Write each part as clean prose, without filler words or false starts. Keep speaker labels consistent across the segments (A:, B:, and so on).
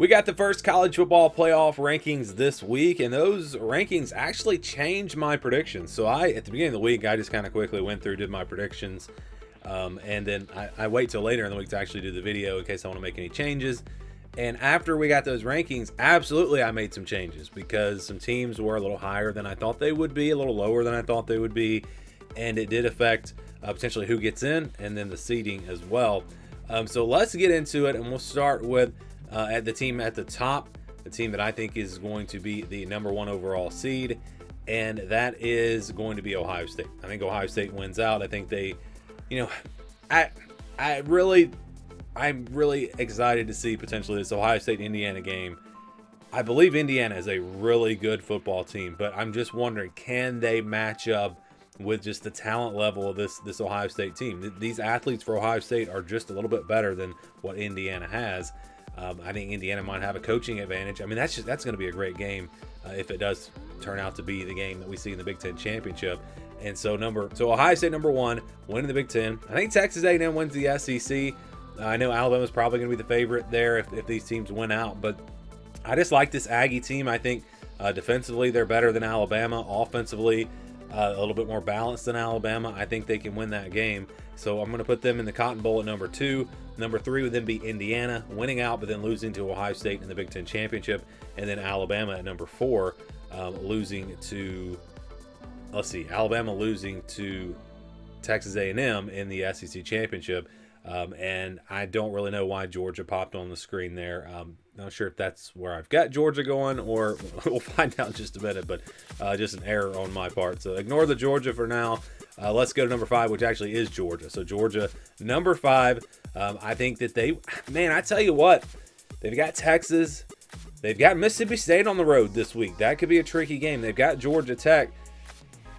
A: We got the first college football playoff rankings this week, and those rankings actually changed my predictions. So at the beginning of the week, I just kind of quickly went through, did my predictions, and then I wait till later in the week to actually do the video in case I want to make any changes. And after we got those rankings, absolutely I made some changes because some teams were a little higher than I thought they would be, a little lower than I thought they would be, and it did affect potentially who gets in and then the seeding as well. So let's get into it, and we'll start with at the team at the top, the team that I think is going to be the number one overall seed, and that is going to be Ohio State. I think Ohio State wins out. I think they, I'm really excited to see potentially this Ohio State-Indiana game. I believe Indiana is a really good football team, but I'm just wondering, can they match up with just the talent level of this Ohio State team? These athletes for Ohio State are just a little bit better than what Indiana has. I think Indiana might have a coaching advantage. I mean, that's going to be a great game if it does turn out to be the game that we see in the Big Ten championship. And so Ohio State number one, winning the Big Ten. I think Texas A&M wins the SEC. I know Alabama's probably going to be the favorite there if these teams win out, but I just like this Aggie team. I think defensively they're better than Alabama. Offensively, a little bit more balanced than Alabama. I think they can win that game. So I'm going to put them in the Cotton Bowl at number 2. Number 3 would then be Indiana, winning out but then losing to Ohio State in the Big Ten championship. And then Alabama at number 4, losing to, Alabama losing to Texas A&M in the SEC championship. And I don't really know why Georgia popped on the screen there. Not sure if that's where I've got Georgia going, or we'll find out in just a minute, but just an error on my part. So ignore the Georgia for now. Let's go to number 5, which actually is Georgia. So Georgia, number 5. I think that I tell you what, they've got Texas. They've got Mississippi State on the road this week. That could be a tricky game. They've got Georgia Tech,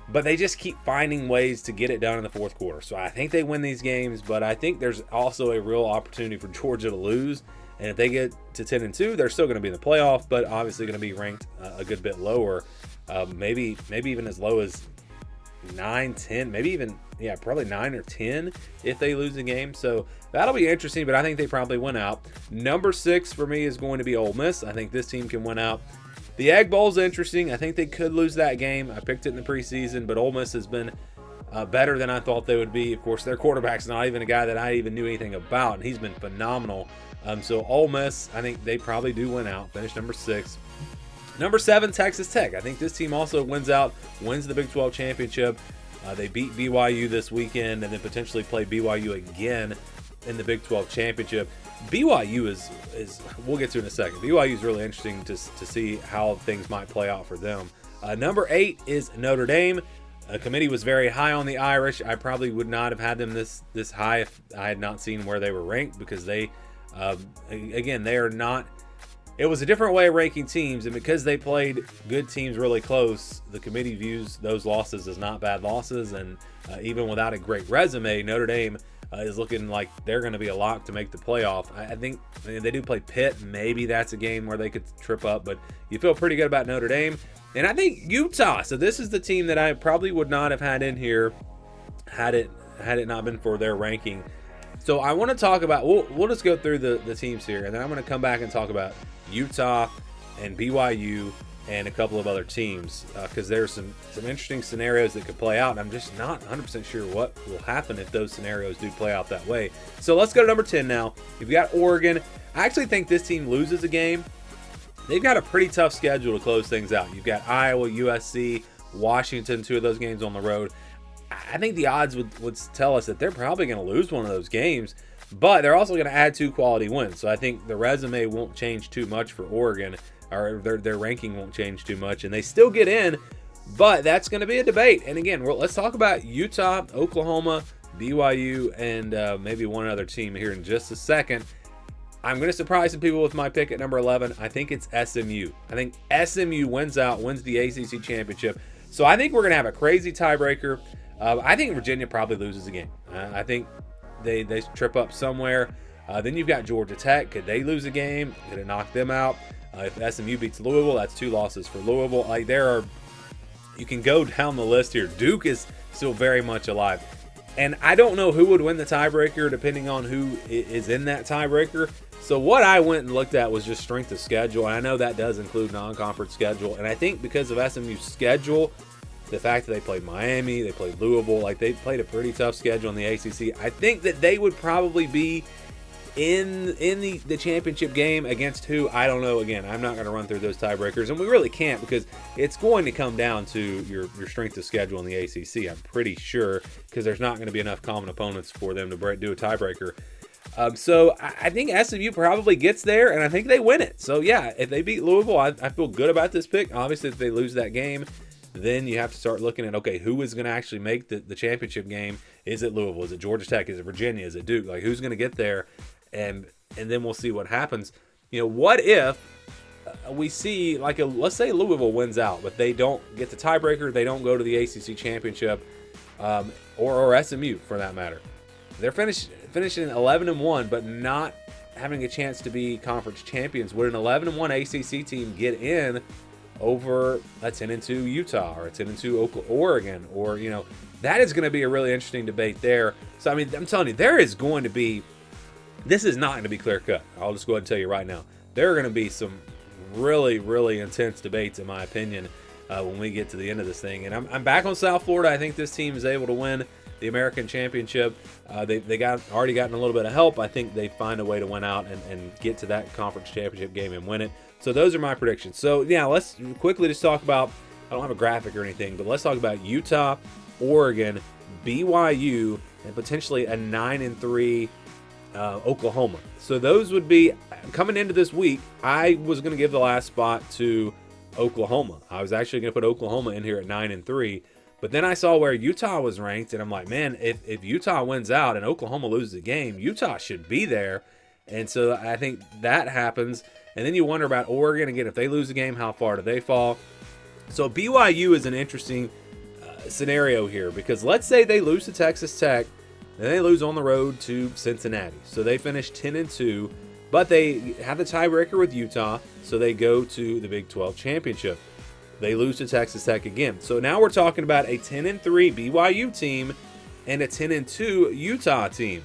A: but they just keep finding ways to get it done in the fourth quarter. So I think they win these games, but I think there's also a real opportunity for Georgia to lose. And if they get to 10-2, they're still going to be in the playoff, but obviously going to be ranked a good bit lower. Maybe even as low as 9, 10, maybe even, probably 9 or 10 if they lose a game. So that'll be interesting, but I think they probably win out. Number 6 for me is going to be Ole Miss. I think this team can win out. The Egg Bowl's interesting. I think they could lose that game. I picked it in the preseason, but Ole Miss has been better than I thought they would be. Of course, their quarterback's not even a guy that I even knew anything about, and he's been phenomenal. So Ole Miss, I think they probably do win out, finish number 6. Number 7, Texas Tech. I think this team also wins the Big 12 championship. They beat BYU this weekend and then potentially play BYU again in the Big 12 championship. BYU is we'll get to in a second. BYU is really interesting to see how things might play out for them. Number 8 is Notre Dame. A committee was very high on the Irish. I probably would not have had them this high if I had not seen where they were ranked, because they, again, they are not. It was a different way of ranking teams, and because they played good teams really close, the committee views those losses as not bad losses. And even without a great resume, Notre Dame is looking like they're going to be a lock to make the playoff. I think they do play Pitt. Maybe that's a game where they could trip up, but you feel pretty good about Notre Dame. And I think Utah. So this is the team that I probably would not have had in here had it not been for their ranking. So I want to talk about, we'll just go through the teams here, and then I'm going to come back and talk about Utah and BYU and a couple of other teams, because there's some interesting scenarios that could play out, and I'm just not 100% sure what will happen if those scenarios do play out that way. So let's go to number 10 now. You've got Oregon. I actually think this team loses a game. They've got a pretty tough schedule to close things out. You've got Iowa, USC, Washington, 2 of those games on the road. I think the odds would tell us that they're probably going to lose one of those games, but they're also going to add 2 quality wins. So I think the resume won't change too much for Oregon, or their ranking won't change too much, and they still get in, but that's going to be a debate. And again, let's talk about Utah, Oklahoma, BYU, and maybe one other team here in just a second. I'm going to surprise some people with my pick at number 11. I think it's SMU. I think SMU wins the ACC championship. So I think we're going to have a crazy tiebreaker. I think Virginia probably loses a game. I think they trip up somewhere. Then you've got Georgia Tech. Could they lose a game? Could it knock them out? If SMU beats Louisville, that's 2 losses for Louisville. You can go down the list here. Duke is still very much alive. And I don't know who would win the tiebreaker depending on who is in that tiebreaker. So what I went and looked at was just strength of schedule, and I know that does include non-conference schedule. And I think because of SMU's schedule, the fact that they played Miami, they played Louisville, like they played a pretty tough schedule in the ACC, I think that they would probably be in the championship game against who, I don't know. Again, I'm not going to run through those tiebreakers, and we really can't because it's going to come down to your strength of schedule in the ACC, I'm pretty sure, because there's not going to be enough common opponents for them to do a tiebreaker. So I think SMU probably gets there, and I think they win it. So yeah, if they beat Louisville, I feel good about this pick. Obviously, if they lose that game, then you have to start looking at, okay, who is going to actually make the championship game? Is it Louisville? Is it Georgia Tech? Is it Virginia? Is it Duke? Like, who's going to get there? And then we'll see what happens. What if we see, like, let's say Louisville wins out, but they don't get the tiebreaker, they don't go to the ACC championship, or SMU for that matter. They're finishing 11-1, but not having a chance to be conference champions. Would an 11-1 ACC team get in over a 10-2 Utah or a 10-2 Oregon? Or that is going to be a really interesting debate there. So I mean, I'm telling you, there is going to be. This is not going to be clear cut. I'll just go ahead and tell you right now. There are going to be some really, really intense debates, in my opinion, when we get to the end of this thing. And I'm back on South Florida. I think this team is able to win the American Championship. They already gotten a little bit of help. I think they find a way to win out and get to that conference championship game and win it. So those are my predictions. So yeah, let's quickly just talk about, I don't have a graphic or anything, but let's talk about Utah, Oregon, BYU, and potentially a 9-3 Oklahoma. So those would be, coming into this week, I was going to give the last spot to Oklahoma. I was actually going to put Oklahoma in here at 9-3. But then I saw where Utah was ranked, and I'm like, man, if Utah wins out and Oklahoma loses the game, Utah should be there. And so I think that happens. And then you wonder about Oregon. Again, if they lose the game, how far do they fall? So BYU is an interesting scenario here, because let's say they lose to Texas Tech, then they lose on the road to Cincinnati. So they finish 10-2, but they have the tiebreaker with Utah, so they go to the Big 12 championship. They lose to Texas Tech again. So now we're talking about a 10-3 BYU team and a 10-2 Utah team.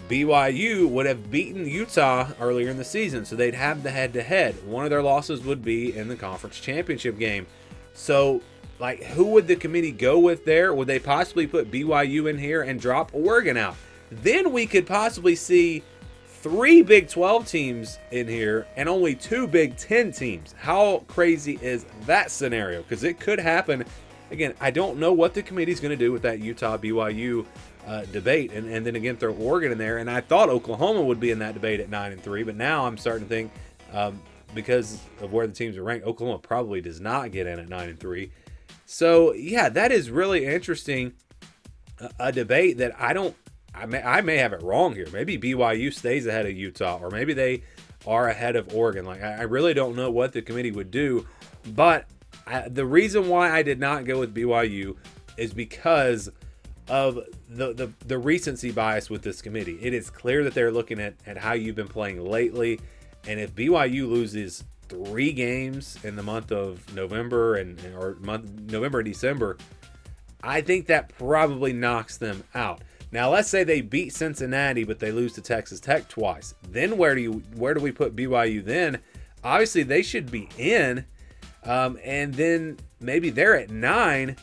A: BYU would have beaten Utah earlier in the season, so they'd have the head-to-head. One of their losses would be in the conference championship game. So, like, who would the committee go with there? Would they possibly put BYU in here and drop Oregon out? Then we could possibly see 3 Big 12 teams in here and only 2 Big 10 teams. How crazy is that scenario? Because it could happen. Again, I don't know what the committee's going to do with that Utah-BYU debate, and then again throw Oregon in there. And I thought Oklahoma would be in that debate at 9-3, but now I'm starting to think, because of where the teams are ranked, Oklahoma probably does not get in at 9-3. So yeah, that is really interesting. A debate that I may have it wrong here. Maybe BYU stays ahead of Utah, or maybe they are ahead of Oregon. Like, I really don't know what the committee would do, but the reason why I did not go with BYU is because of the recency bias with this committee. It is clear that they're looking at how you've been playing lately, and if BYU loses 3 games in the month of November November and December, I think that probably knocks them out. Now, let's say they beat Cincinnati, but they lose to Texas Tech twice. Then where do we put BYU then? Obviously, they should be in, and then maybe they're at 9.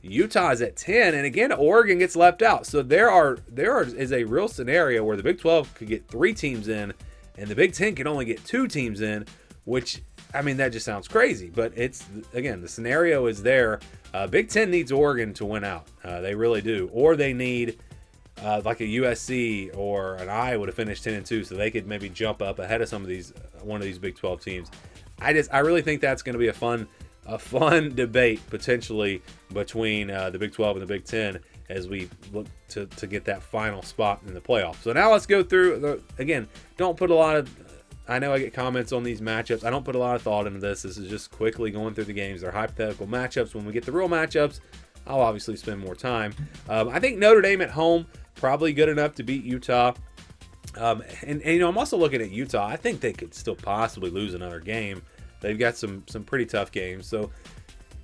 A: Utah's at 10, and again, Oregon gets left out. So there is a real scenario where the Big 12 could get 3 teams in, and the Big 10 can only get 2 teams in, which, I mean, that just sounds crazy. But it's, again, the scenario is there. Big 10 needs Oregon to win out. They really do. Or they need like a USC or an Iowa to finish 10-2, so they could maybe jump up ahead of one of these Big 12 teams. I really think that's going to be a fun debate potentially between the Big 12 and the Big 10 as we look to get that final spot in the playoffs. So now let's go through again. Don't put a lot of. I know I get comments on these matchups. I don't put a lot of thought into this. This is just quickly going through the games. They're hypothetical matchups. When we get the real matchups, I'll obviously spend more time. I think Notre Dame at home, probably good enough to beat Utah. And I'm also looking at Utah. I think they could still possibly lose another game. They've got some pretty tough games. So,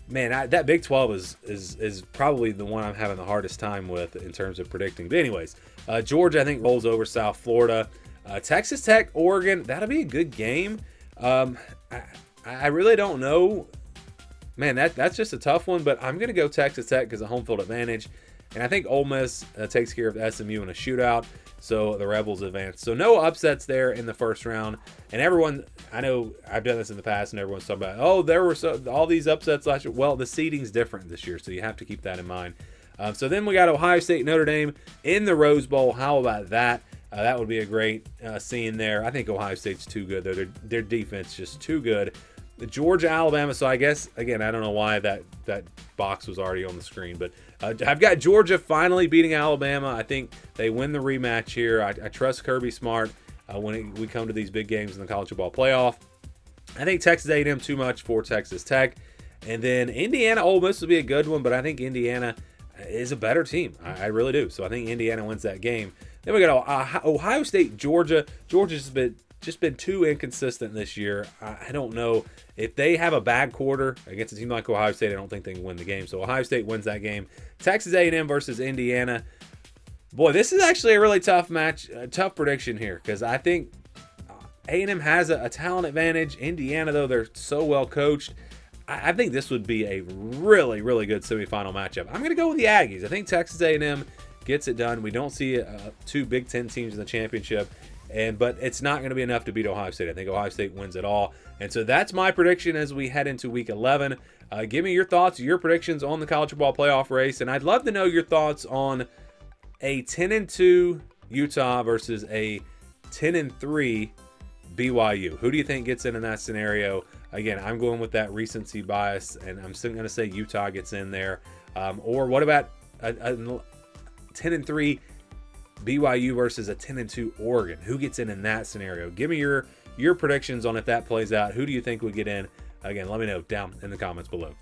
A: man, that Big 12 is probably the one I'm having the hardest time with in terms of predicting. But anyways, Georgia, I think, rolls over South Florida. Texas Tech, Oregon, that'll be a good game. I really don't know. Man, that's just a tough one, but I'm going to go Texas Tech because of home field advantage. And I think Ole Miss takes care of SMU in a shootout, so the Rebels advance. So no upsets there in the first round. And everyone, I know I've done this in the past, and everyone's talking about, oh, there were all these upsets last year. Well, the seeding's different this year, so you have to keep that in mind. So then we got Ohio State, Notre Dame in the Rose Bowl. How about that? That would be a great scene there. I think Ohio State's too good. Their defense just too good. The Georgia, Alabama. So I guess, again, I don't know why that box was already on the screen, but I've got Georgia finally beating Alabama. I think they win the rematch here. I trust Kirby Smart when we come to these big games in the college football playoff. I think Texas A&M too much for Texas Tech. And then Indiana, Ole Miss would be a good one, but I think Indiana is a better team. I really do. So I think Indiana wins that game. Then we got Ohio State, Georgia. Georgia's just been too inconsistent this year. I don't know if they have a bad quarter against a team like Ohio State. I don't think they can win the game. So Ohio State wins that game. Texas A&M versus Indiana. Boy, this is actually a really tough match, a tough prediction here because I think A&M has a talent advantage. Indiana, though, they're so well coached. I think this would be a really, really good semifinal matchup. I'm going to go with the Aggies. I think Texas A&M gets it done. We don't see two Big Ten teams in the championship, but it's not going to be enough to beat Ohio State. I think Ohio State wins it all. And so that's my prediction as we head into Week 11. Give me your thoughts, your predictions on the college football playoff race, and I'd love to know your thoughts on a 10-2 Utah versus a 10-3 BYU. Who do you think gets in that scenario? Again, I'm going with that recency bias, and I'm still going to say Utah gets in there. Or what about a 10-3 BYU versus a 10-2 Oregon? Who gets in that scenario? Give me your predictions on if that plays out. Who do you think would get in? Again, let me know down in the comments below.